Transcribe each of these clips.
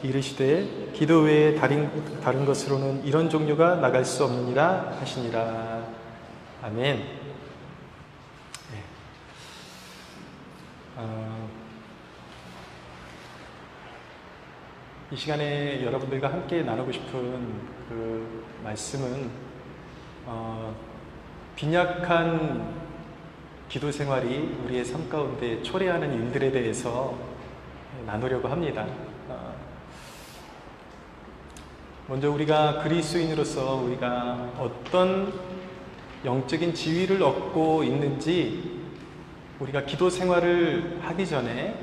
이르시되 기도 외에 다른 것으로는 이런 종류가 나갈 수 없느니라 하시니라. 아멘. 네. 이 시간에 여러분들과 함께 나누고 싶은 그 말씀은 빈약한 기도 생활이 우리의 삶 가운데 초래하는 일들에 대해서 나누려고 합니다. 먼저 우리가 그리스도인으로서 우리가 어떤 영적인 지위를 얻고 있는지, 우리가 기도 생활을 하기 전에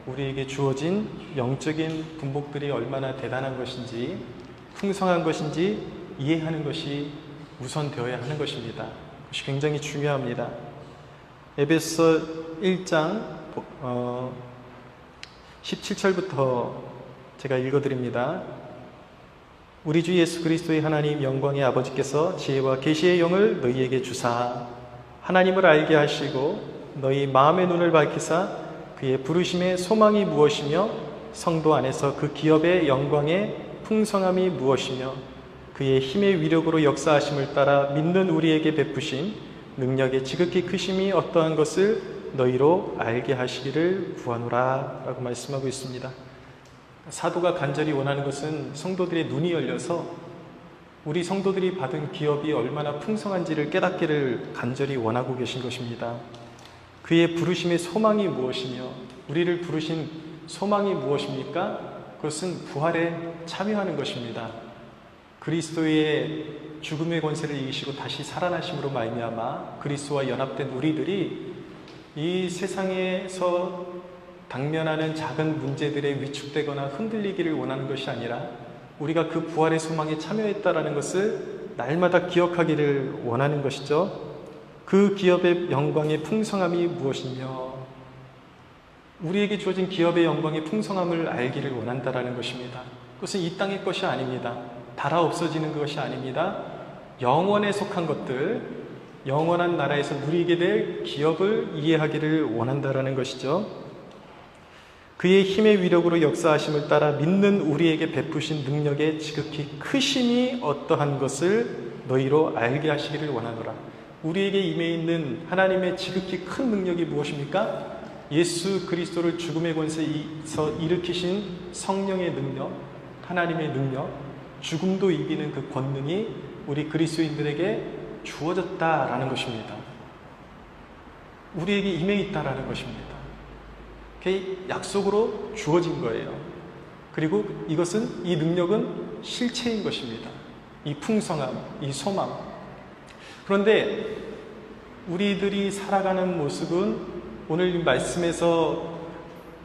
우리에게 주어진 영적인 분복들이 얼마나 대단한 것인지, 풍성한 것인지 이해하는 것이 우선되어야 하는 것입니다. 그것이 굉장히 중요합니다. 에베소 1장 17절부터 제가 읽어드립니다. 우리 주 예수 그리스도의 하나님 영광의 아버지께서 지혜와 계시의 영을 너희에게 주사 하나님을 알게 하시고 너희 마음의 눈을 밝히사 그의 부르심의 소망이 무엇이며 성도 안에서 그 기업의 영광의 풍성함이 무엇이며 그의 힘의 위력으로 역사하심을 따라 믿는 우리에게 베푸신 능력의 지극히 크심이 어떠한 것을 너희로 알게 하시기를 구하노라 라고 말씀하고 있습니다. 사도가 간절히 원하는 것은 성도들의 눈이 열려서 우리 성도들이 받은 기업이 얼마나 풍성한지를 깨닫기를 간절히 원하고 계신 것입니다. 그의 부르심의 소망이 무엇이며 우리를 부르신 소망이 무엇입니까? 그것은 부활에 참여하는 것입니다. 그리스도의 죽음의 권세를 이기시고 다시 살아나심으로 말미암아 그리스도와 연합된 우리들이 이 세상에서 당면하는 작은 문제들에 위축되거나 흔들리기를 원하는 것이 아니라 우리가 그 부활의 소망에 참여했다라는 것을 날마다 기억하기를 원하는 것이죠. 그 기업의 영광의 풍성함이 무엇이며 우리에게 주어진 기업의 영광의 풍성함을 알기를 원한다라는 것입니다. 그것은 이 땅의 것이 아닙니다. 달아 없어지는 것이 아닙니다. 영원에 속한 것들, 영원한 나라에서 누리게 될 기업을 이해하기를 원한다라는 것이죠. 그의 힘의 위력으로 역사하심을 따라 믿는 우리에게 베푸신 능력의 지극히 크심이 어떠한 것을 너희로 알게 하시기를 원하노라. 우리에게 임해 있는 하나님의 지극히 큰 능력이 무엇입니까? 예수 그리스도를 죽음의 권세에서 일으키신 성령의 능력, 하나님의 능력, 죽음도 이기는 그 권능이 우리 그리스도인들에게 주어졌다라는 것입니다. 우리에게 임해 있다라는 것입니다. 그게 약속으로 주어진 거예요. 그리고 이것은, 이 능력은 실체인 것입니다. 이 풍성함, 이 소망. 그런데 우리들이 살아가는 모습은 오늘 이 말씀에서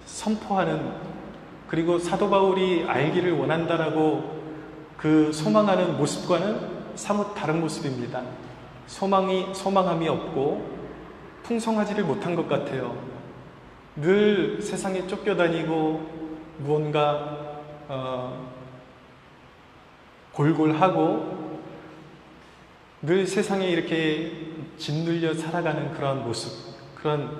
선포하는, 그리고 사도 바울이 알기를 원한다라고 그 소망하는 모습과는 사뭇 다른 모습입니다. 소망함이 없고 풍성하지를 못한 것 같아요. 늘 세상에 쫓겨다니고 무언가 골골하고 늘 세상에 이렇게 짓눌려 살아가는 그런 모습, 그런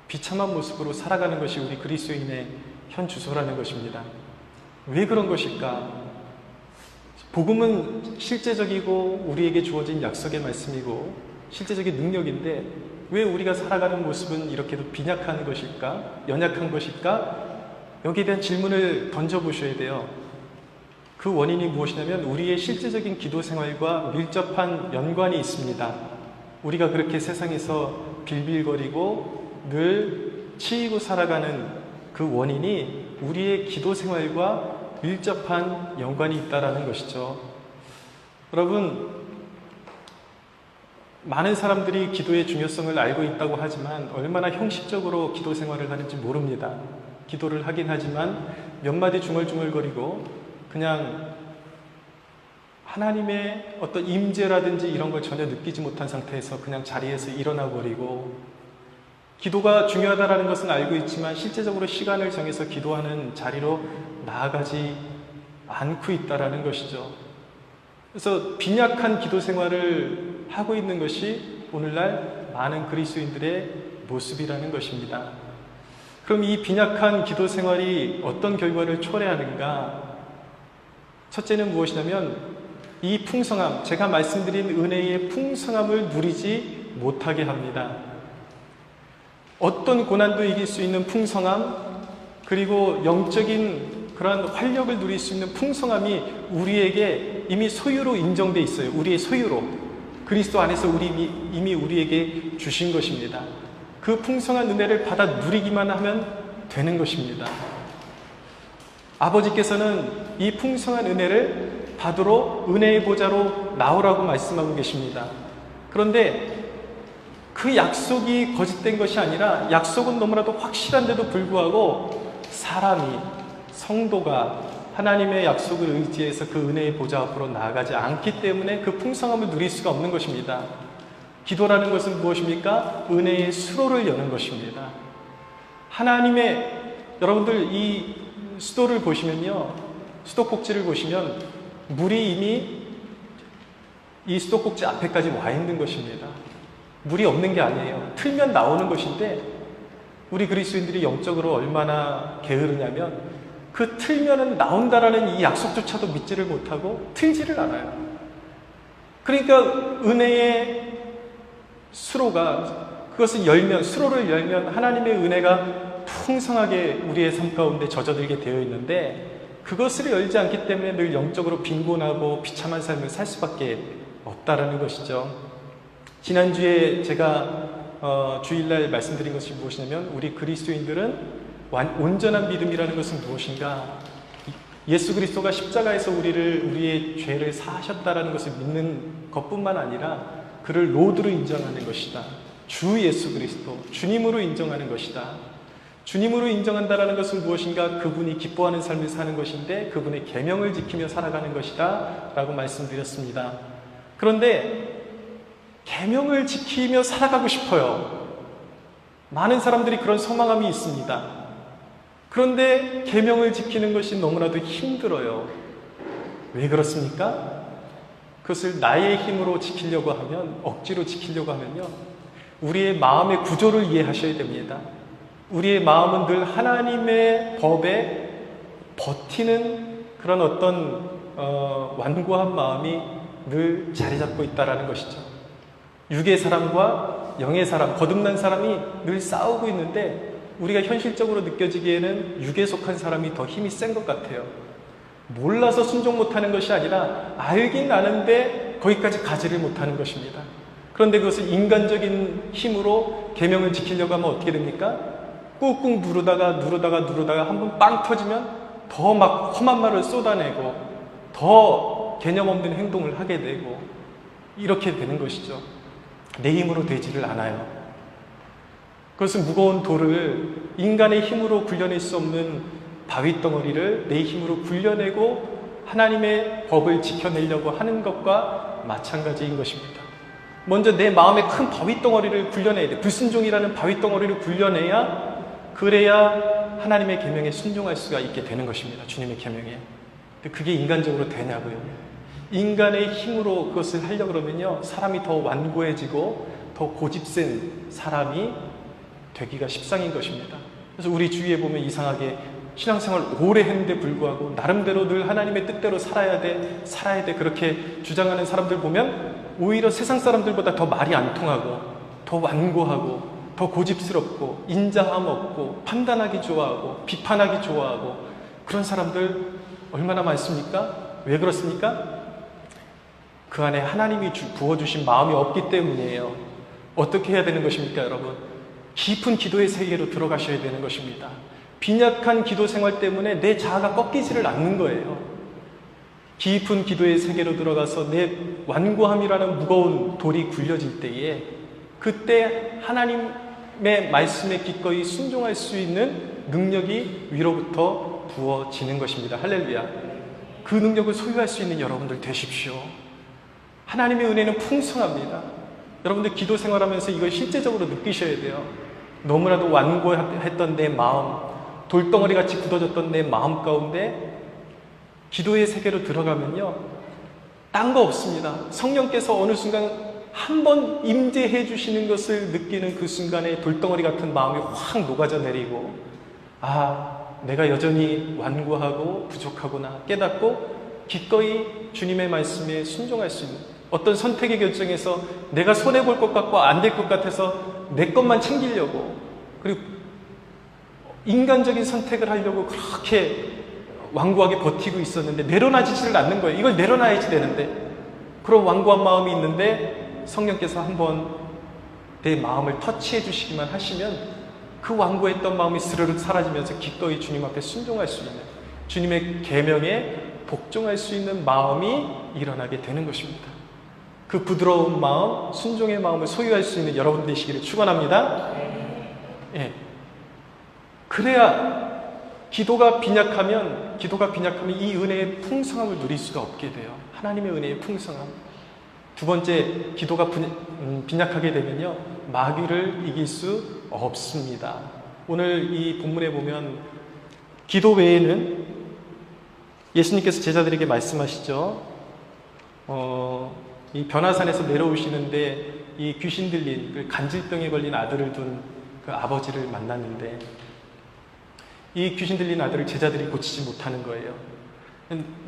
비참한 모습으로 살아가는 것이 우리 그리스도인의 현 주소라는 것입니다. 왜 그런 것일까? 복음은 실제적이고 우리에게 주어진 약속의 말씀이고 실제적인 능력인데 왜 우리가 살아가는 모습은 이렇게도 빈약한 것일까? 연약한 것일까? 여기에 대한 질문을 던져보셔야 돼요. 그 원인이 무엇이냐면 우리의 실제적인 기도 생활과 밀접한 연관이 있습니다. 우리가 그렇게 세상에서 빌빌거리고 늘 치이고 살아가는 그 원인이 우리의 기도 생활과 밀접한 연관이 있다라는 것이죠. 여러분, 많은 사람들이 기도의 중요성을 알고 있다고 하지만 얼마나 형식적으로 기도 생활을 하는지 모릅니다. 기도를 하긴 하지만 몇 마디 중얼중얼거리고 그냥 하나님의 어떤 임재라든지 이런 걸 전혀 느끼지 못한 상태에서 그냥 자리에서 일어나 버리고, 기도가 중요하다는 것은 알고 있지만 실제적으로 시간을 정해서 기도하는 자리로 나아가지 않고 있다는 것이죠. 그래서 빈약한 기도 생활을 하고 있는 것이 오늘날 많은 그리스도인들의 모습이라는 것입니다. 그럼 이 빈약한 기도 생활이 어떤 결과를 초래하는가? 첫째는 무엇이냐면 이 풍성함, 제가 말씀드린 은혜의 풍성함을 누리지 못하게 합니다. 어떤 고난도 이길 수 있는 풍성함, 그리고 영적인 그러한 활력을 누릴 수 있는 풍성함이 우리에게 이미 소유로 인정돼 있어요. 우리의 소유로. 그리스도 안에서 이미 우리에게 주신 것입니다. 그 풍성한 은혜를 받아 누리기만 하면 되는 것입니다. 아버지께서는 이 풍성한 은혜를 받으러 은혜의 보좌로 나오라고 말씀하고 계십니다. 그런데 그 약속이 거짓된 것이 아니라 약속은 너무나도 확실한데도 불구하고 사람이, 성도가 하나님의 약속을 의지해서 그 은혜의 보좌 앞으로 나아가지 않기 때문에 그 풍성함을 누릴 수가 없는 것입니다. 기도라는 것은 무엇입니까? 은혜의 수로를 여는 것입니다. 여러분들 이 수도를 보시면요, 수도꼭지를 보시면 물이 이미 이 수도꼭지 앞에까지 와 있는 것입니다. 물이 없는 게 아니에요. 틀면 나오는 것인데 우리 그리스도인들이 영적으로 얼마나 게으르냐면 그 틀면은 나온다라는 이 약속조차도 믿지를 못하고 틀지를 않아요. 그러니까 은혜의 수로가, 그것을 열면, 수로를 열면 하나님의 은혜가 풍성하게 우리의 삶 가운데 젖어들게 되어 있는데 그것을 열지 않기 때문에 늘 영적으로 빈곤하고 비참한 삶을 살 수밖에 없다라는 것이죠. 지난주에 제가 주일날 말씀드린 것이 무엇이냐면 우리 그리스도인들은 온전한 믿음이라는 것은 무엇인가? 예수 그리스도가 십자가에서 우리의 죄를 사하셨다라는 것을 믿는 것뿐만 아니라 그를 로드로 인정하는 것이다. 주 예수 그리스도, 주님으로 인정하는 것이다. 주님으로 인정한다라는 것은 무엇인가? 그분이 기뻐하는 삶을 사는 것인데 그분의 계명을 지키며 살아가는 것이다 라고 말씀드렸습니다. 그런데 계명을 지키며 살아가고 싶어요. 많은 사람들이 그런 소망함이 있습니다. 그런데 계명을 지키는 것이 너무나도 힘들어요. 왜 그렇습니까? 그것을 나의 힘으로 지키려고 하면, 억지로 지키려고 하면요, 우리의 마음의 구조를 이해하셔야 됩니다. 우리의 마음은 늘 하나님의 법에 버티는 그런 어떤 완고한 마음이 늘 자리 잡고 있다는 것이죠. 육의 사람과 영의 사람, 거듭난 사람이 늘 싸우고 있는데 우리가 현실적으로 느껴지기에는 육에 속한 사람이 더 힘이 센 것 같아요. 몰라서 순종 못하는 것이 아니라 알긴 아는데 거기까지 가지를 못하는 것입니다. 그런데 그것을 인간적인 힘으로 계명을 지키려고 하면 어떻게 됩니까? 꾹꾹 누르다가 한 번 빵 터지면 더 막 험한 말을 쏟아내고 더 개념 없는 행동을 하게 되고 이렇게 되는 것이죠. 내 힘으로 되지를 않아요. 그것은 무거운 돌을 인간의 힘으로 굴려낼 수 없는 바위덩어리를 내 힘으로 굴려내고 하나님의 법을 지켜내려고 하는 것과 마찬가지인 것입니다. 먼저 내 마음에 큰 바위덩어리를 굴려내야 돼. 불순종이라는 바위덩어리를 굴려내야, 그래야 하나님의 계명에 순종할 수가 있게 되는 것입니다. 주님의 계명에. 근데 그게 인간적으로 되냐고요. 인간의 힘으로 그것을 하려고 그러면요, 사람이 더 완고해지고 더 고집센 사람이 되기가 십상인 것입니다. 그래서 우리 주위에 보면 이상하게 신앙생활 오래 했는데 불구하고 나름대로 늘 하나님의 뜻대로 살아야 돼 그렇게 주장하는 사람들 보면 오히려 세상 사람들보다 더 말이 안 통하고 더 완고하고 더 고집스럽고 인자함 없고 판단하기 좋아하고 비판하기 좋아하고 그런 사람들 얼마나 많습니까? 왜 그렇습니까? 그 안에 하나님이 부어주신 마음이 없기 때문이에요. 어떻게 해야 되는 것입니까, 여러분? 깊은 기도의 세계로 들어가셔야 되는 것입니다. 빈약한 기도 생활 때문에 내 자아가 꺾이지를 않는 거예요. 깊은 기도의 세계로 들어가서 내 완고함이라는 무거운 돌이 굴려질 때에 그때 하나님의 말씀에 기꺼이 순종할 수 있는 능력이 위로부터 부어지는 것입니다. 할렐루야. 그 능력을 소유할 수 있는 여러분들 되십시오. 하나님의 은혜는 풍성합니다. 여러분들 기도 생활하면서 이걸 실제적으로 느끼셔야 돼요. 너무나도 완고했던 내 마음, 돌덩어리같이 굳어졌던 내 마음 가운데 기도의 세계로 들어가면요, 딴 거 없습니다. 성령께서 어느 순간 한 번 임재해 주시는 것을 느끼는 그 순간에 돌덩어리 같은 마음이 확 녹아져 내리고 내가 여전히 완고하고 부족하구나 깨닫고 기꺼이 주님의 말씀에 순종할 수 있는, 어떤 선택의 결정에서 내가 손해볼 것 같고 안 될 것 같아서 내 것만 챙기려고, 그리고 인간적인 선택을 하려고 그렇게 완고하게 버티고 있었는데 내려놔지지를 않는 거예요. 이걸 내려놔야지 되는데, 그런 완고한 마음이 있는데 성령께서 한번 내 마음을 터치해 주시기만 하시면 그 완고했던 마음이 스르륵 사라지면서 기꺼이 주님 앞에 순종할 수 있는, 주님의 계명에 복종할 수 있는 마음이 일어나게 되는 것입니다. 그 부드러운 마음, 순종의 마음을 소유할 수 있는 여러분 되시기를 축원합니다. 예. 그래야 기도가 빈약하면 이 은혜의 풍성함을 누릴 수가 없게 돼요. 하나님의 은혜의 풍성함. 두 번째, 기도가 빈약하게 되면요, 마귀를 이길 수 없습니다. 오늘 이 본문에 보면 기도 외에는 예수님께서 제자들에게 말씀하시죠. 이 변화산에서 내려오시는데 이 귀신 들린, 그 간질병에 걸린 아들을 둔 그 아버지를 만났는데 이 귀신 들린 아들을 제자들이 고치지 못하는 거예요.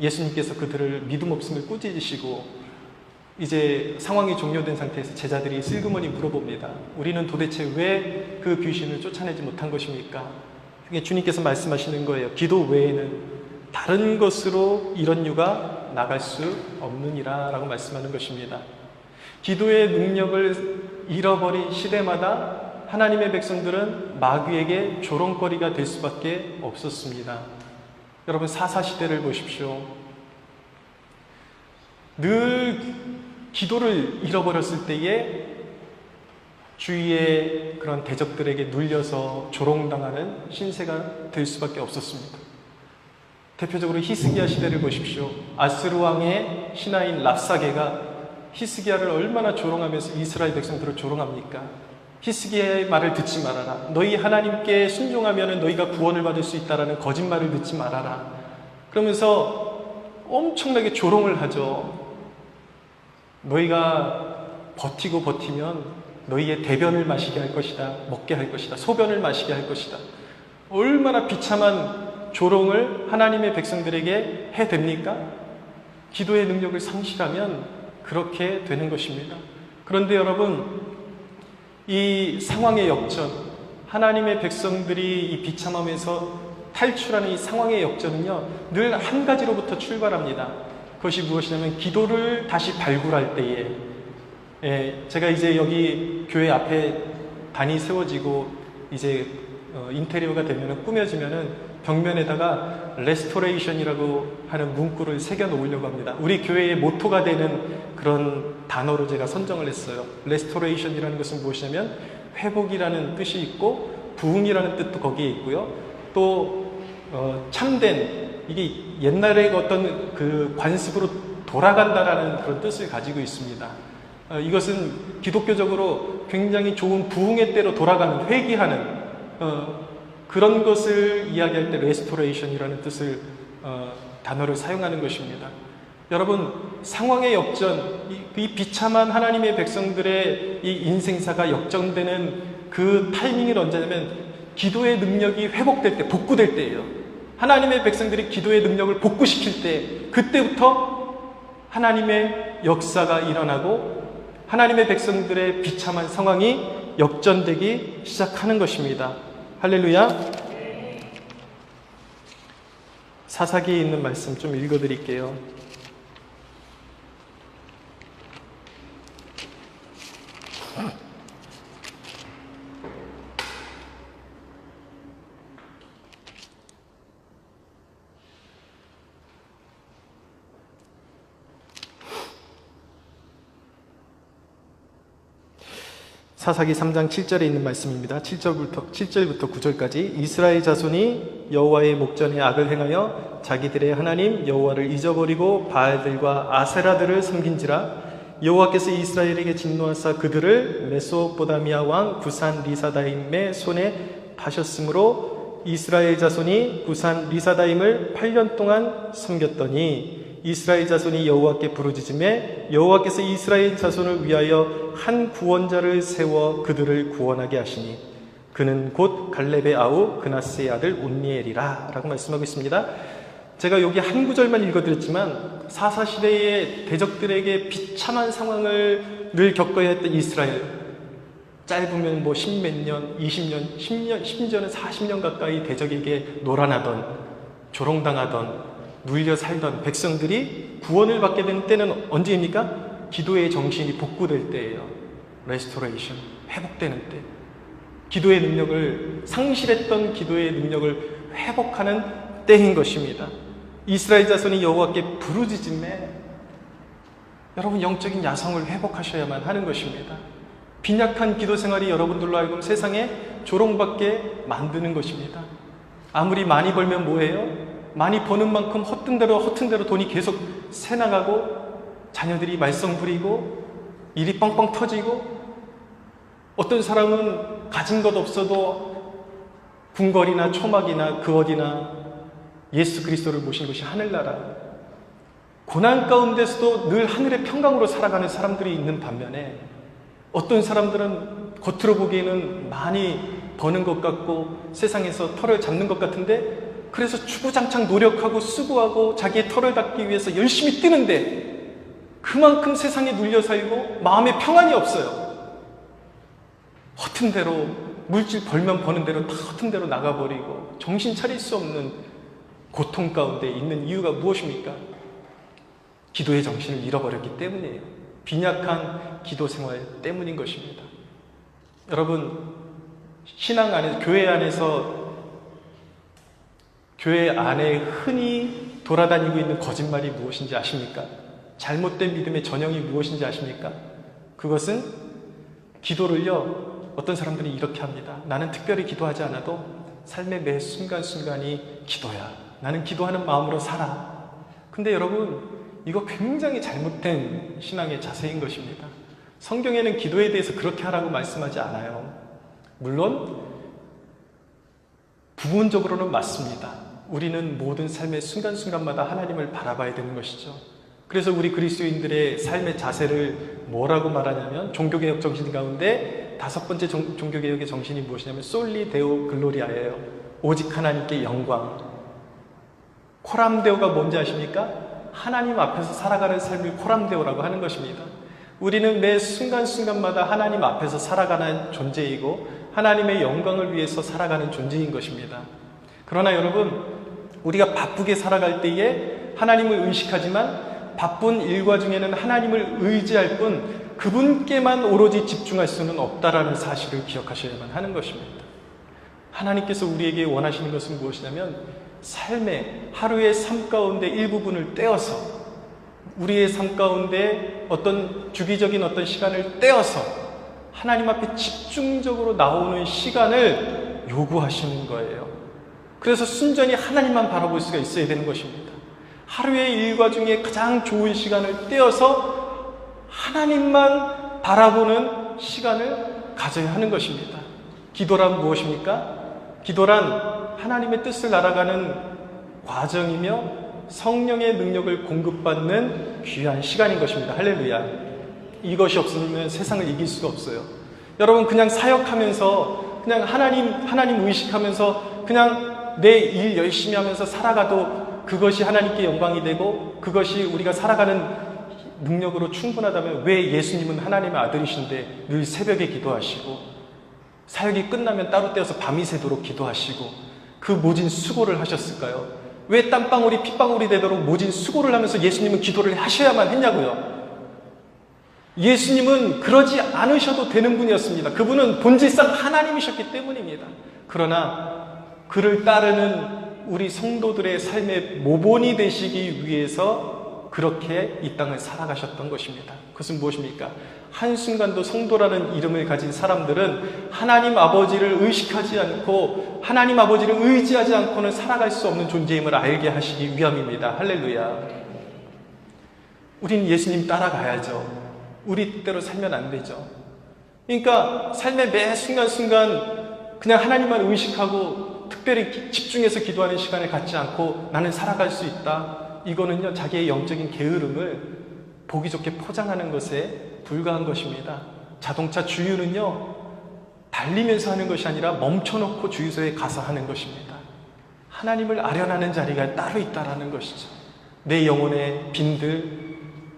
예수님께서 그들을 믿음 없음을 꾸짖으시고 이제 상황이 종료된 상태에서 제자들이 슬그머니 물어봅니다. 우리는 도대체 왜 그 귀신을 쫓아내지 못한 것입니까? 주님께서 말씀하시는 거예요. 기도 외에는 다른 것으로 이런 유가 나갈 수 없느니라 라고 말씀하는 것입니다. 기도의 능력을 잃어버린 시대마다 하나님의 백성들은 마귀에게 조롱거리가 될 수밖에 없었습니다. 여러분, 사사시대를 보십시오. 늘 기도를 잃어버렸을 때에 주위의 그런 대적들에게 눌려서 조롱당하는 신세가 될 수밖에 없었습니다. 대표적으로 히스기야 시대를 보십시오. 아스루 왕의 신하인 랍사게가 히스기야를 얼마나 조롱하면서 이스라엘 백성들을 조롱합니까? 히스기야의 말을 듣지 말아라. 너희 하나님께 순종하면 너희가 구원을 받을 수 있다라는 거짓말을 듣지 말아라. 그러면서 엄청나게 조롱을 하죠. 너희가 버티면 너희의 대변을 마시게 할 것이다. 먹게 할 것이다. 소변을 마시게 할 것이다. 얼마나 비참한 조롱을 하나님의 백성들에게 해댑니까? 기도의 능력을 상실하면 그렇게 되는 것입니다. 그런데 여러분, 이 상황의 역전, 하나님의 백성들이 이 비참함에서 탈출하는 이 상황의 역전은요, 늘 한 가지로부터 출발합니다. 그것이 무엇이냐면 기도를 다시 발굴할 때에, 제가 이제 여기 교회 앞에 단이 세워지고 이제 인테리어가 되면은, 꾸며지면은 벽면에다가 레스토레이션이라고 하는 문구를 새겨 놓으려고 합니다. 우리 교회의 모토가 되는 그런 단어로 제가 선정을 했어요. 레스토레이션이라는 것은 무엇이냐면 회복이라는 뜻이 있고 부흥이라는 뜻도 거기에 있고요. 또 참된, 이게 옛날에 어떤 그 관습으로 돌아간다라는 그런 뜻을 가지고 있습니다. 이것은 기독교적으로 굉장히 좋은 부흥의 때로 돌아가는, 회귀하는 그런 것을 이야기할 때 레스토레이션이라는 뜻을 단어를 사용하는 것입니다. 여러분, 상황의 역전, 이 비참한 하나님의 백성들의 이 인생사가 역전되는 그 타이밍이 언제냐면 기도의 능력이 회복될 때, 복구될 때예요. 하나님의 백성들이 기도의 능력을 복구시킬 때, 그때부터 하나님의 역사가 일어나고 하나님의 백성들의 비참한 상황이 역전되기 시작하는 것입니다. 할렐루야. 사사기에 있는 말씀 좀 읽어드릴게요. 사사기 3장 7절에 있는 말씀입니다. 7절부터 9절까지. 이스라엘 자손이 여호와의 목전에 악을 행하여 자기들의 하나님 여호와를 잊어버리고 바알들과 아세라들을 섬긴지라. 여호와께서 이스라엘에게 진노하사 그들을 메소포다미아 왕 구산 리사다임의 손에 파셨으므로 이스라엘 자손이 구산 리사다임을 8년 동안 섬겼더니 이스라엘 자손이 여호와께 부르짖음에 여호와께서 이스라엘 자손을 위하여 한 구원자를 세워 그들을 구원하게 하시니 그는 곧 갈렙의 아우 그나스의 아들 온니엘이라 라고 말씀하고 있습니다. 제가 여기 한 구절만 읽어드렸지만 사사시대의 대적들에게 비참한 상황을 늘 겪어야 했던 이스라엘, 짧으면 뭐 10몇 년, 20년, 10년, 심지어는 40년 가까이 대적에게 노란하던, 조롱당하던, 눌려 살던 백성들이 구원을 받게 된 때는 언제입니까? 기도의 정신이 복구될 때예요. 레스토레이션, 회복되는 때. 기도의 능력을, 상실했던 기도의 능력을 회복하는 때인 것입니다. 이스라엘 자손이 여호와께 부르짖음에 여러분 영적인 야성을 회복하셔야만 하는 것입니다. 빈약한 기도 생활이 여러분들로 하여금 세상에 조롱받게 만드는 것입니다. 아무리 많이 벌면 뭐예요? 많이 버는 만큼 허튼 대로 돈이 계속 새나가고 자녀들이 말썽 부리고 일이 빵빵 터지고 어떤 사람은 가진 것 없어도 궁궐이나 초막이나 그 어디나 예수 그리스도를 모신 것이 하늘나라. 고난 가운데서도 늘 하늘의 평강으로 살아가는 사람들이 있는 반면에 어떤 사람들은 겉으로 보기에는 많이 버는 것 같고 세상에서 털을 잡는 것 같은데 그래서 주구장창 노력하고 수고하고 자기의 털을 닦기 위해서 열심히 뛰는데 그만큼 세상에 눌려 살고 마음에 평안이 없어요. 허튼 대로 물질 벌면 버는 대로 다 허튼 대로 나가버리고 정신 차릴 수 없는 고통 가운데 있는 이유가 무엇입니까? 기도의 정신을 잃어버렸기 때문이에요. 빈약한 기도 생활 때문인 것입니다. 여러분, 신앙 안에, 교회 안에 흔히 돌아다니고 있는 거짓말이 무엇인지 아십니까? 잘못된 믿음의 전형이 무엇인지 아십니까? 그것은 기도를요, 어떤 사람들이 이렇게 합니다. 나는 특별히 기도하지 않아도 삶의 매 순간순간이 기도야. 나는 기도하는 마음으로 살아. 근데 여러분, 이거 굉장히 잘못된 신앙의 자세인 것입니다. 성경에는 기도에 대해서 그렇게 하라고 말씀하지 않아요. 물론 부분적으로는 맞습니다. 우리는 모든 삶의 순간순간마다 하나님을 바라봐야 되는 것이죠. 그래서 우리 그리스도인들의 삶의 자세를 뭐라고 말하냐면 종교개혁 정신 가운데 5번째 종교개혁의 정신이 무엇이냐면 솔리 데오 글로리아예요. 오직 하나님께 영광. 코람데오가 뭔지 아십니까? 하나님 앞에서 살아가는 삶을 코람데오라고 하는 것입니다. 우리는 매 순간순간마다 하나님 앞에서 살아가는 존재이고 하나님의 영광을 위해서 살아가는 존재인 것입니다. 그러나 여러분, 우리가 바쁘게 살아갈 때에 하나님을 의식하지만 바쁜 일과 중에는 하나님을 의지할 뿐 그분께만 오로지 집중할 수는 없다라는 사실을 기억하셔야만 하는 것입니다. 하나님께서 우리에게 원하시는 것은 무엇이냐면 삶의 하루의 삶 가운데 일부분을 떼어서 우리의 삶 가운데 어떤 주기적인 어떤 시간을 떼어서 하나님 앞에 집중적으로 나오는 시간을 요구하시는 거예요. 그래서 순전히 하나님만 바라볼 수가 있어야 되는 것입니다. 하루의 일과 중에 가장 좋은 시간을 떼어서 하나님만 바라보는 시간을 가져야 하는 것입니다. 기도란 무엇입니까? 기도란 하나님의 뜻을 알아가는 과정이며 성령의 능력을 공급받는 귀한 시간인 것입니다. 할렐루야. 이것이 없으면 세상을 이길 수가 없어요. 여러분, 그냥 사역하면서 그냥 하나님 의식하면서 그냥 내 일 열심히 하면서 살아가도 그것이 하나님께 영광이 되고 그것이 우리가 살아가는 능력으로 충분하다면 왜 예수님은 하나님의 아들이신데 늘 새벽에 기도하시고 사역이 끝나면 따로 떼어서 밤이 새도록 기도하시고 그 모진 수고를 하셨을까요? 왜 땀방울이 핏방울이 되도록 모진 수고를 하면서 예수님은 기도를 하셔야만 했냐고요? 예수님은 그러지 않으셔도 되는 분이었습니다. 그분은 본질상 하나님이셨기 때문입니다. 그러나 그를 따르는 우리 성도들의 삶의 모본이 되시기 위해서 그렇게 이 땅을 살아가셨던 것입니다. 그것은 무엇입니까? 한순간도 성도라는 이름을 가진 사람들은 하나님 아버지를 의식하지 않고 하나님 아버지를 의지하지 않고는 살아갈 수 없는 존재임을 알게 하시기 위함입니다. 할렐루야. 우린 예수님 따라가야죠. 우리 뜻대로 살면 안 되죠. 그러니까 삶의 매 순간순간 그냥 하나님만 의식하고 특별히 집중해서 기도하는 시간을 갖지 않고 나는 살아갈 수 있다. 이거는요, 자기의 영적인 게으름을 보기 좋게 포장하는 것에 불과한 것입니다. 자동차 주유는요, 달리면서 하는 것이 아니라 멈춰놓고 주유소에 가서 하는 것입니다. 하나님을 아련하는 자리가 따로 있다라는 것이죠. 내 영혼의 빈들,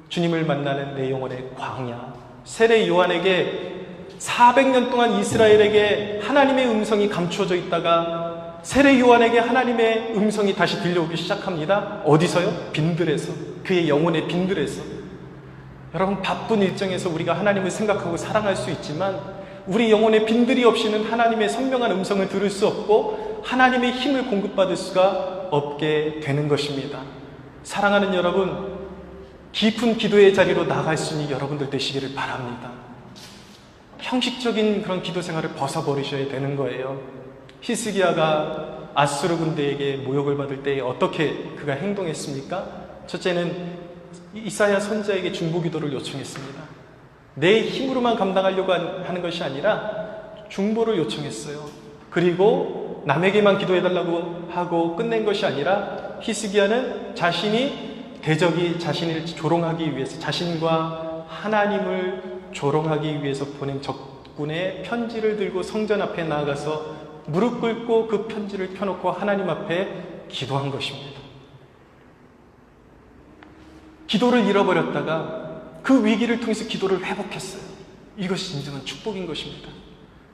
주님을 만나는 내 영혼의 광야. 세례 요한에게 400년 동안 이스라엘에게 하나님의 음성이 감추어져 있다가 세례 요한에게 하나님의 음성이 다시 들려오기 시작합니다. 어디서요? 빈들에서. 그의 영혼의 빈들에서. 여러분, 바쁜 일정에서 우리가 하나님을 생각하고 사랑할 수 있지만 우리 영혼의 빈들이 없이는 하나님의 선명한 음성을 들을 수 없고 하나님의 힘을 공급받을 수가 없게 되는 것입니다. 사랑하는 여러분, 깊은 기도의 자리로 나갈 수 있는 여러분들 되시기를 바랍니다. 형식적인 그런 기도 생활을 벗어버리셔야 되는 거예요. 히스기야가 아수르 군대에게 모욕을 받을 때 어떻게 그가 행동했습니까? 첫째는 이사야 선지자에게 중보기도를 요청했습니다. 내 힘으로만 감당하려고 하는 것이 아니라 중보를 요청했어요. 그리고 남에게만 기도해달라고 하고 끝낸 것이 아니라 히스기야는 자신이 대적이 자신을 조롱하기 위해서, 자신과 하나님을 조롱하기 위해서 보낸 적군의 편지를 들고 성전 앞에 나아가서 무릎 꿇고 그 편지를 펴놓고 하나님 앞에 기도한 것입니다. 기도를 잃어버렸다가 그 위기를 통해서 기도를 회복했어요. 이것이 진정한 축복인 것입니다.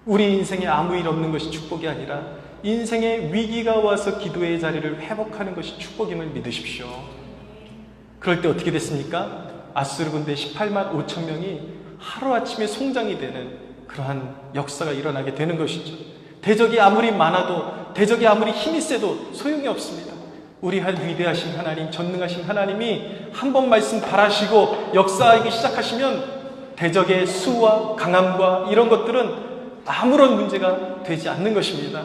우리 인생에 아무 일 없는 것이 축복이 아니라 인생에 위기가 와서 기도의 자리를 회복하는 것이 축복임을 믿으십시오. 그럴 때 어떻게 됐습니까? 아수르 군대 18만 5천 명이 하루아침에 송장이 되는 그러한 역사가 일어나게 되는 것이죠. 대적이 아무리 많아도, 대적이 아무리 힘이 세도 소용이 없습니다. 우리 위대하신 하나님, 전능하신 하나님이 한 번 말씀 바라시고 역사하기 시작하시면 대적의 수와 강함과 이런 것들은 아무런 문제가 되지 않는 것입니다.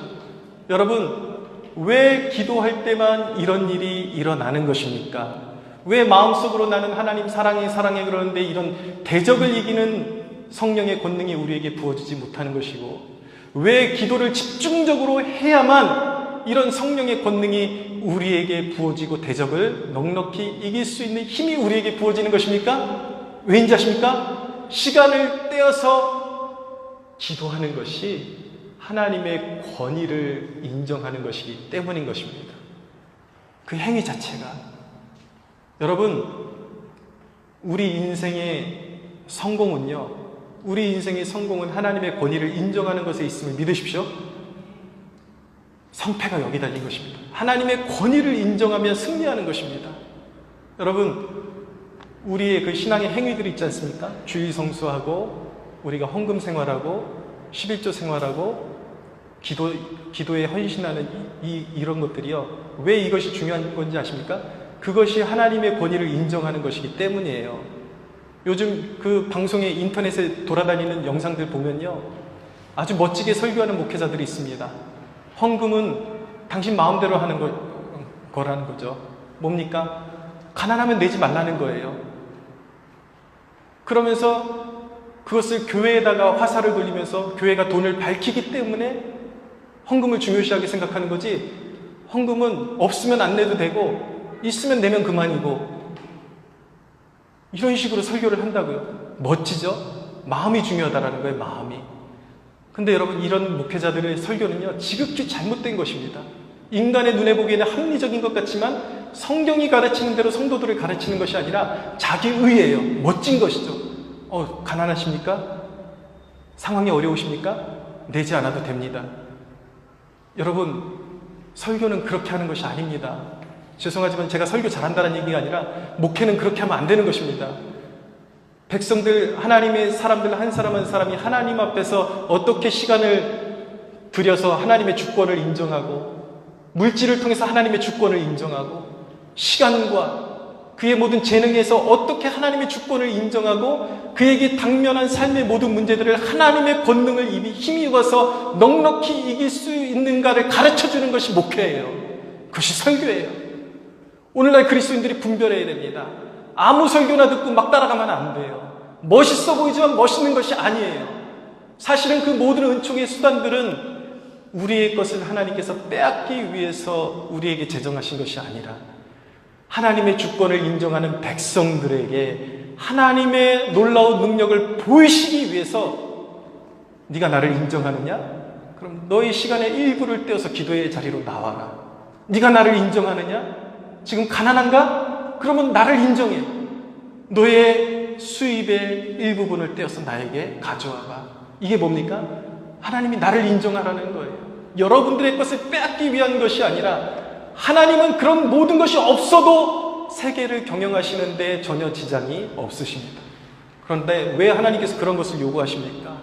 여러분, 왜 기도할 때만 이런 일이 일어나는 것입니까? 왜 마음속으로 나는 하나님 사랑해 사랑해 그러는데 이런 대적을 이기는 성령의 권능이 우리에게 부어지지 못하는 것이고, 왜 기도를 집중적으로 해야만 이런 성령의 권능이 우리에게 부어지고 대적을 넉넉히 이길 수 있는 힘이 우리에게 부어지는 것입니까? 왜인지 아십니까? 시간을 떼어서 기도하는 것이 하나님의 권위를 인정하는 것이기 때문인 것입니다. 그 행위 자체가. 여러분, 우리 인생의 성공은요, 우리 인생의 성공은 하나님의 권위를 인정하는 것에 있음을 믿으십시오. 성패가 여기 달린 것입니다. 하나님의 권위를 인정하면 승리하는 것입니다. 여러분, 우리의 그 신앙의 행위들이 있지 않습니까? 주일 성수하고 우리가 헌금 생활하고 11조 생활하고 기도에 헌신하는 이런 것들이요, 왜 이것이 중요한 건지 아십니까? 그것이 하나님의 권위를 인정하는 것이기 때문이에요. 요즘 그 방송에 인터넷에 돌아다니는 영상들 보면요, 아주 멋지게 설교하는 목회자들이 있습니다. 헌금은 당신 마음대로 하는 거라는 거죠. 뭡니까? 가난하면 내지 말라는 거예요. 그러면서 그것을 교회에다가 화살을 돌리면서 교회가 돈을 밝히기 때문에 헌금을 중요시하게 생각하는 거지, 헌금은 없으면 안 내도 되고 있으면 내면 그만이고, 이런 식으로 설교를 한다고요. 멋지죠? 마음이 중요하다라는 거예요, 마음이. 근데 여러분, 이런 목회자들의 설교는요, 지극히 잘못된 것입니다. 인간의 눈에 보기에는 합리적인 것 같지만 성경이 가르치는 대로 성도들을 가르치는 것이 아니라 자기 의예요. 멋진 것이죠. 가난하십니까? 상황이 어려우십니까? 내지 않아도 됩니다. 여러분, 설교는 그렇게 하는 것이 아닙니다. 죄송하지만 제가 설교 잘한다는 얘기가 아니라 목회는 그렇게 하면 안 되는 것입니다. 백성들, 하나님의 사람들 한 사람 한 사람이 하나님 앞에서 어떻게 시간을 들여서 하나님의 주권을 인정하고, 물질을 통해서 하나님의 주권을 인정하고, 시간과 그의 모든 재능에서 어떻게 하나님의 주권을 인정하고 그에게 당면한 삶의 모든 문제들을 하나님의 권능을 이미 힘입어서 넉넉히 이길 수 있는가를 가르쳐주는 것이 목회예요. 그것이 설교예요. 오늘날 그리스도인들이 분별해야 됩니다. 아무 설교나 듣고 막 따라가면 안 돼요. 멋있어 보이지만 멋있는 것이 아니에요. 사실은 그 모든 은총의 수단들은 우리의 것을 하나님께서 빼앗기 위해서 우리에게 제정하신 것이 아니라 하나님의 주권을 인정하는 백성들에게 하나님의 놀라운 능력을 보이시기 위해서 네가 나를 인정하느냐? 그럼 너의 시간의 일부를 떼어서 기도의 자리로 나와라. 네가 나를 인정하느냐? 지금 가난한가? 그러면 나를 인정해. 너의 수입의 일부분을 떼어서 나에게 가져와봐. 이게 뭡니까? 하나님이 나를 인정하라는 거예요. 여러분들의 것을 빼앗기 위한 것이 아니라 하나님은 그런 모든 것이 없어도 세계를 경영하시는데 전혀 지장이 없으십니다. 그런데 왜 하나님께서 그런 것을 요구하십니까?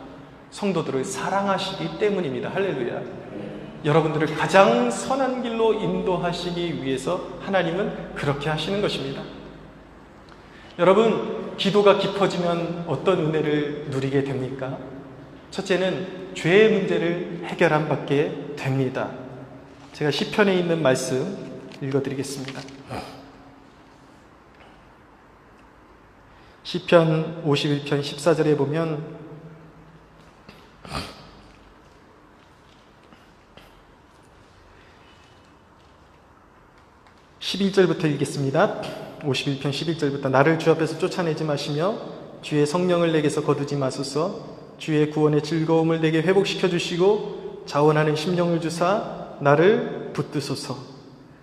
성도들을 사랑하시기 때문입니다. 할렐루야. 여러분들을 가장 선한 길로 인도하시기 위해서 하나님은 그렇게 하시는 것입니다. 여러분, 기도가 깊어지면 어떤 은혜를 누리게 됩니까? 첫째는 죄의 문제를 해결함 밖에 됩니다. 제가 시편에 있는 말씀 읽어드리겠습니다. 시편 51편 14절에 보면 11절부터 읽겠습니다. 51편 11절부터 나를 주 앞에서 쫓아내지 마시며 주의 성령을 내게서 거두지 마소서. 주의 구원의 즐거움을 내게 회복시켜 주시고 자원하는 심령을 주사 나를 붙드소서.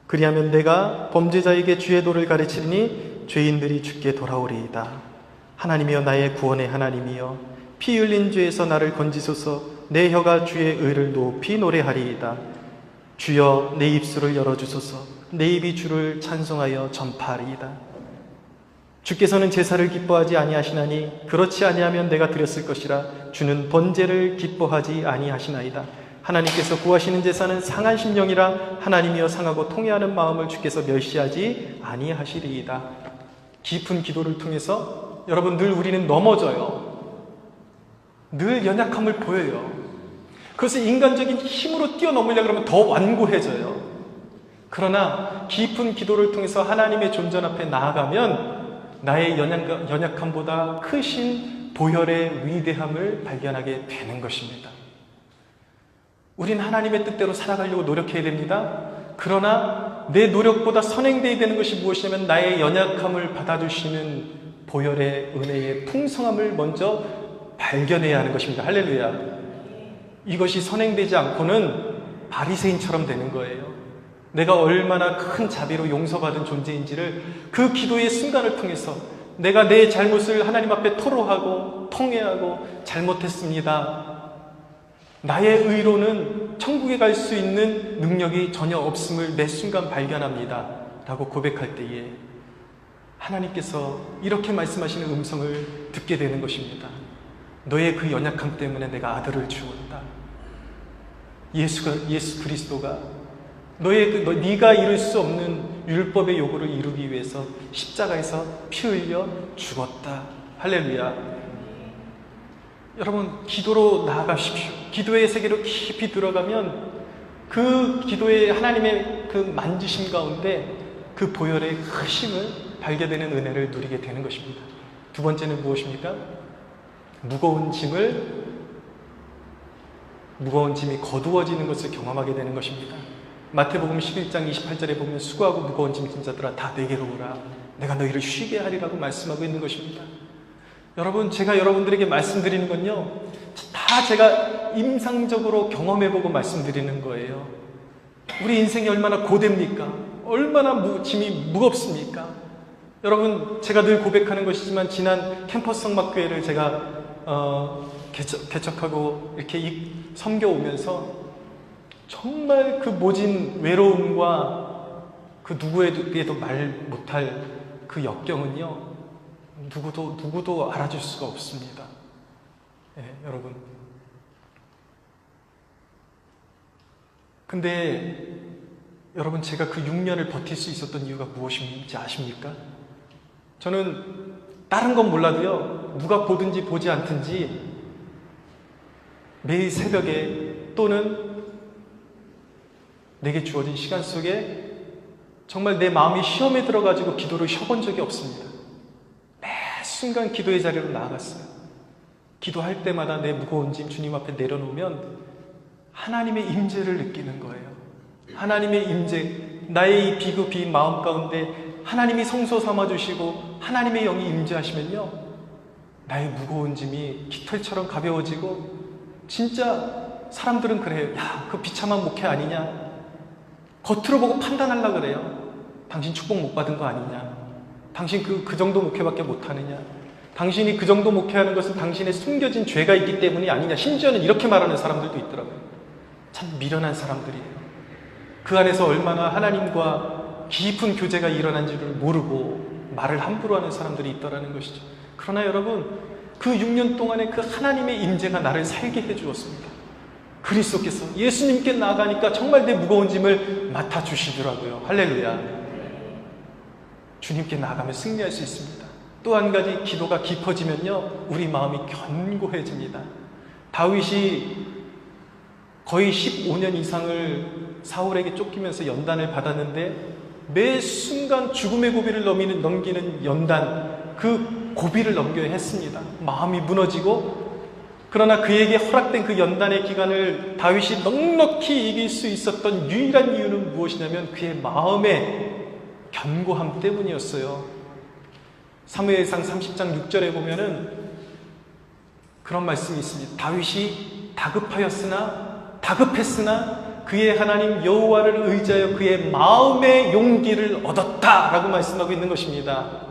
그리하면 내가 범죄자에게 주의 도를 가르치리니 죄인들이 주께 돌아오리이다. 하나님이여 나의 구원의 하나님이여 피 흘린 죄에서 나를 건지소서. 내 혀가 주의 의를 높이 노래하리이다. 주여 내 입술을 열어주소서. 내 입이 주를 찬송하여 전파하리이다. 주께서는 제사를 기뻐하지 아니하시나니 그렇지 아니하면 내가 드렸을 것이라. 주는 번제를 기뻐하지 아니하시나이다. 하나님께서 구하시는 제사는 상한 심령이라. 하나님이여 상하고 통회하는 마음을 주께서 멸시하지 아니하시리이다. 깊은 기도를 통해서 여러분 늘 우리는 넘어져요. 늘 연약함을 보여요. 그것을 인간적인 힘으로 뛰어넘으려고 하면 더 완고해져요. 그러나 깊은 기도를 통해서 하나님의 존전 앞에 나아가면 나의 연약함보다 크신 보혈의 위대함을 발견하게 되는 것입니다. 우린 하나님의 뜻대로 살아가려고 노력해야 됩니다. 그러나 내 노력보다 선행되어야 되는 것이 무엇이냐면 나의 연약함을 받아주시는 보혈의 은혜의 풍성함을 먼저 발견해야 하는 것입니다. 할렐루야. 이것이 선행되지 않고는 바리새인처럼 되는 거예요. 내가 얼마나 큰 자비로 용서받은 존재인지를 그 기도의 순간을 통해서 내가 내 잘못을 하나님 앞에 토로하고 통회하고 잘못했습니다. 나의 의로는 천국에 갈 수 있는 능력이 전혀 없음을 매 순간 발견합니다. 라고 고백할 때에 하나님께서 이렇게 말씀하시는 음성을 듣게 되는 것입니다. 너의 그 연약함 때문에 내가 아들을 주었다. 예수 그리스도가 네가 이룰 수 없는 율법의 요구를 이루기 위해서 십자가에서 피 흘려 죽었다. 할렐루야. 여러분, 기도로 나아가십시오. 기도의 세계로 깊이 들어가면 그 기도의 하나님의 그 만지심 가운데 그 보혈의 크심을 발견되는 은혜를 누리게 되는 것입니다. 두 번째는 무엇입니까? 무거운 짐이 거두어지는 것을 경험하게 되는 것입니다. 마태복음 11장 28절에 보면 수고하고 무거운 짐진 자들아 다 내게로 오라. 내가 너희를 쉬게 하리라고 말씀하고 있는 것입니다. 여러분, 제가 여러분들에게 말씀드리는 건요, 다 제가 임상적으로 경험해보고 말씀드리는 거예요. 우리 인생이 얼마나 고됩니까? 얼마나 짐이 무겁습니까? 여러분, 제가 늘 고백하는 것이지만 지난 캠퍼스 성막교회를 제가 개척하고 이렇게 섬겨오면서 정말 그 모진 외로움과 그 누구에게도 말 못할 그 역경은요, 누구도 알아줄 수가 없습니다. 여러분. 근데 여러분, 제가 그 6년을 버틸 수 있었던 이유가 무엇인지 아십니까? 저는 다른 건 몰라도요, 누가 보든지 보지 않든지 매일 새벽에 또는 내게 주어진 시간 속에 정말 내 마음이 시험에 들어가지고 기도를 쉬어본 적이 없습니다. 매 순간 기도의 자리로 나아갔어요. 기도할 때마다 내 무거운 짐 주님 앞에 내려놓으면 하나님의 임재를 느끼는 거예요. 하나님의 임재, 나의 이 비급한 마음 가운데 하나님이 성소 삼아주시고 하나님의 영이 임재하시면요, 나의 무거운 짐이 깃털처럼 가벼워지고 진짜 사람들은 그래요. 야, 그 비참한 목회 아니냐? 겉으로 보고 판단하려고 그래요. 당신 축복 못 받은 거 아니냐? 당신 그 정도 목회밖에 못하느냐? 당신이 그 정도 목회하는 것은 당신의 숨겨진 죄가 있기 때문이 아니냐? 심지어는 이렇게 말하는 사람들도 있더라고요. 참 미련한 사람들이에요. 그 안에서 얼마나 하나님과 깊은 교제가 일어난지를 모르고 말을 함부로 하는 사람들이 있더라는 것이죠. 그러나 여러분, 그 6년 동안에 그 하나님의 임재가 나를 살게 해주었습니다. 그리스도께서 예수님께 나아가니까 정말 내 무거운 짐을 맡아주시더라고요. 할렐루야. 주님께 나아가면 승리할 수 있습니다. 또 한 가지, 기도가 깊어지면요, 우리 마음이 견고해집니다. 다윗이 거의 15년 이상을 사울에게 쫓기면서 연단을 받았는데 매 순간 죽음의 고비를 넘기는 연단, 그 고비를 넘겨야 했습니다. 마음이 무너지고, 그러나 그에게 허락된 그 연단의 기간을 다윗이 넉넉히 이길 수 있었던 유일한 이유는 무엇이냐면 그의 마음의 견고함 때문이었어요. 사무엘상 30장 6절에 보면은 그런 말씀이 있습니다. 다윗이 다급했으나 그의 하나님 여호와를 의지하여 그의 마음의 용기를 얻었다라고 말씀하고 있는 것입니다.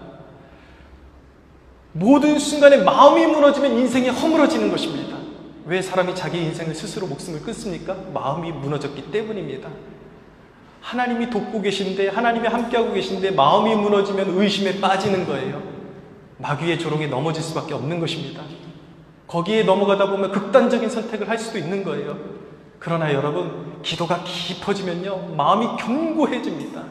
모든 순간에 마음이 무너지면 인생이 허물어지는 것입니다. 왜 사람이 자기 인생을 스스로 목숨을 끊습니까? 마음이 무너졌기 때문입니다. 하나님이 돕고 계신데, 하나님이 함께하고 계신데 마음이 무너지면 의심에 빠지는 거예요. 마귀의 조롱에 넘어질 수밖에 없는 것입니다. 거기에 넘어가다 보면 극단적인 선택을 할 수도 있는 거예요. 그러나 여러분, 기도가 깊어지면요, 마음이 견고해집니다.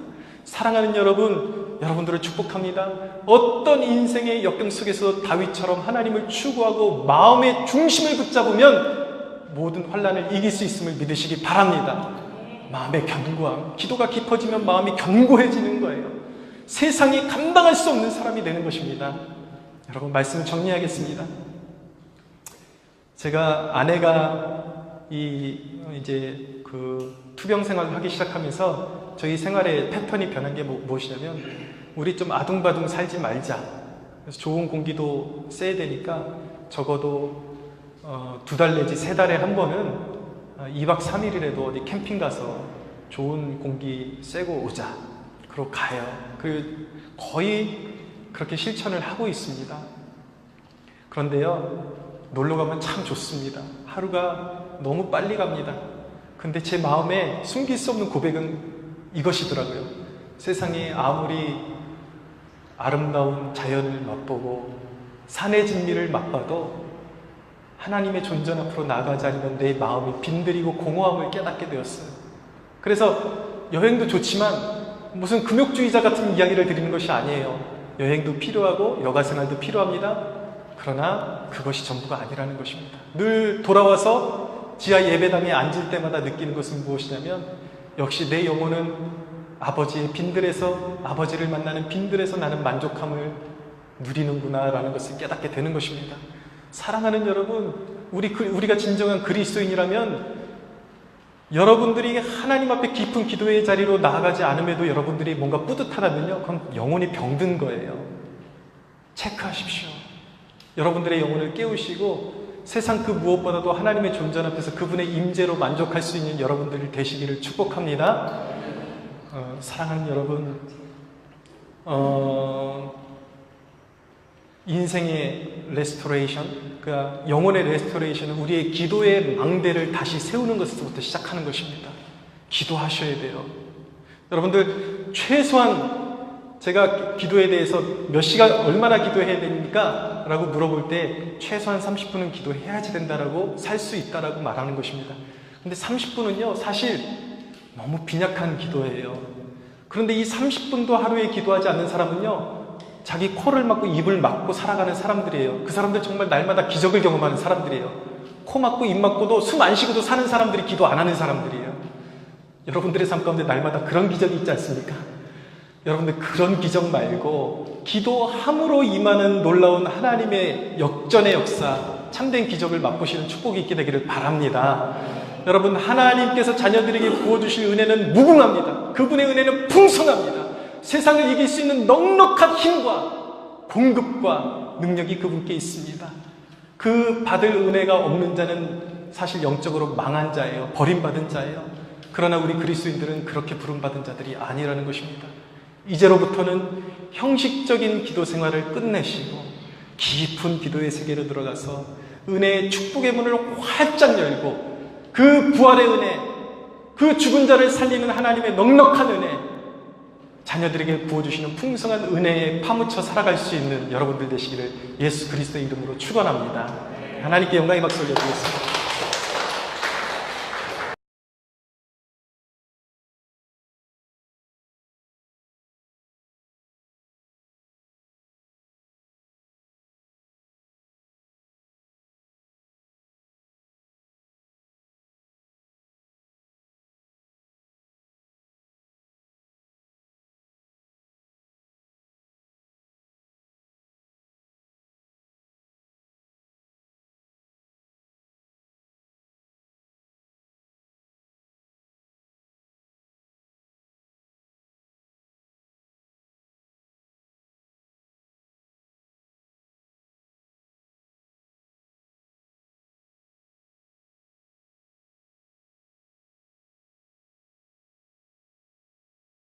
사랑하는 여러분, 여러분들을 축복합니다. 어떤 인생의 역경 속에서 다윗처럼 하나님을 추구하고 마음의 중심을 붙잡으면 모든 환난을 이길 수 있음을 믿으시기 바랍니다. 마음의 견고함, 기도가 깊어지면 마음이 견고해지는 거예요. 세상이 감당할 수 없는 사람이 되는 것입니다. 여러분, 말씀을 정리하겠습니다. 제가 아내가 이제 그 투병 생활을 하기 시작하면서 저희 생활의 패턴이 변한 게 무엇이냐면, 우리 좀 아둥바둥 살지 말자. 그래서 좋은 공기도 쐬야 되니까 적어도 2달 내지 3달에 한 번은 2박 3일이라도 어디 캠핑 가서 좋은 공기 쐬고 오자. 그러고 가요. 거의 그렇게 실천을 하고 있습니다. 그런데요, 놀러 가면 참 좋습니다. 하루가 너무 빨리 갑니다. 근데 제 마음에 숨길 수 없는 고백은 이것이더라고요. 세상에 아무리 아름다운 자연을 맛보고 산의 진미를 맛봐도 하나님의 존전 앞으로 나아가지 않으면 내 마음이 빈들이고 공허함을 깨닫게 되었어요. 그래서 여행도 좋지만 무슨 금욕주의자 같은 이야기를 드리는 것이 아니에요. 여행도 필요하고 여가생활도 필요합니다. 그러나 그것이 전부가 아니라는 것입니다. 늘 돌아와서 지하 예배당에 앉을 때마다 느끼는 것은 무엇이냐면, 역시 내 영혼은 아버지의 빈들에서, 아버지를 만나는 빈들에서 나는 만족함을 누리는구나 라는 것을 깨닫게 되는 것입니다. 사랑하는 여러분, 우리가 진정한 그리스도인이라면 여러분들이 하나님 앞에 깊은 기도의 자리로 나아가지 않음에도 여러분들이 뭔가 뿌듯하다면요, 그건 영혼이 병든 거예요. 체크하십시오. 여러분들의 영혼을 깨우시고 세상 그 무엇보다도 하나님의 존재 앞에서 그분의 임재로 만족할 수 있는 여러분들이 되시기를 축복합니다. 사랑하는 여러분, 인생의 레스토레이션, 그러니까 영혼의 레스토레이션은 우리의 기도의 망대를 다시 세우는 것부터 시작하는 것입니다. 기도하셔야 돼요. 여러분들, 최소한 제가 기도에 대해서 몇 시간, 얼마나 기도해야 됩니까? 라고 물어볼 때 최소한 30분은 기도해야지 된다라고, 살 수 있다라고 말하는 것입니다. 근데 30분은요, 사실 너무 빈약한 기도예요. 그런데 이 30분도 하루에 기도하지 않는 사람은요, 자기 코를 막고 입을 막고 살아가는 사람들이에요. 그 사람들 정말 날마다 기적을 경험하는 사람들이에요. 코 막고 입 막고도 숨 안 쉬고도 사는 사람들이 기도 안 하는 사람들이에요. 여러분들의 삶 가운데 날마다 그런 기적이 있지 않습니까? 여러분들, 그런 기적 말고 기도함으로 임하는 놀라운 하나님의 역전의 역사, 참된 기적을 맛보시는 축복이 있게 되기를 바랍니다. 여러분, 하나님께서 자녀들에게 부어주실 은혜는 무궁합니다. 그분의 은혜는 풍성합니다. 세상을 이길 수 있는 넉넉한 힘과 공급과 능력이 그분께 있습니다. 그 받을 은혜가 없는 자는 사실 영적으로 망한 자예요. 버림받은 자예요. 그러나 우리 그리스도인들은 그렇게 부름받은 자들이 아니라는 것입니다. 이제로부터는 형식적인 기도 생활을 끝내시고 깊은 기도의 세계로 들어가서 은혜의 축복의 문을 활짝 열고 그 부활의 은혜, 그 죽은 자를 살리는 하나님의 넉넉한 은혜, 자녀들에게 부어주시는 풍성한 은혜에 파묻혀 살아갈 수 있는 여러분들 되시기를 예수 그리스도의 이름으로 축원합니다. 하나님께 영광의 박수 올려드리겠습니다.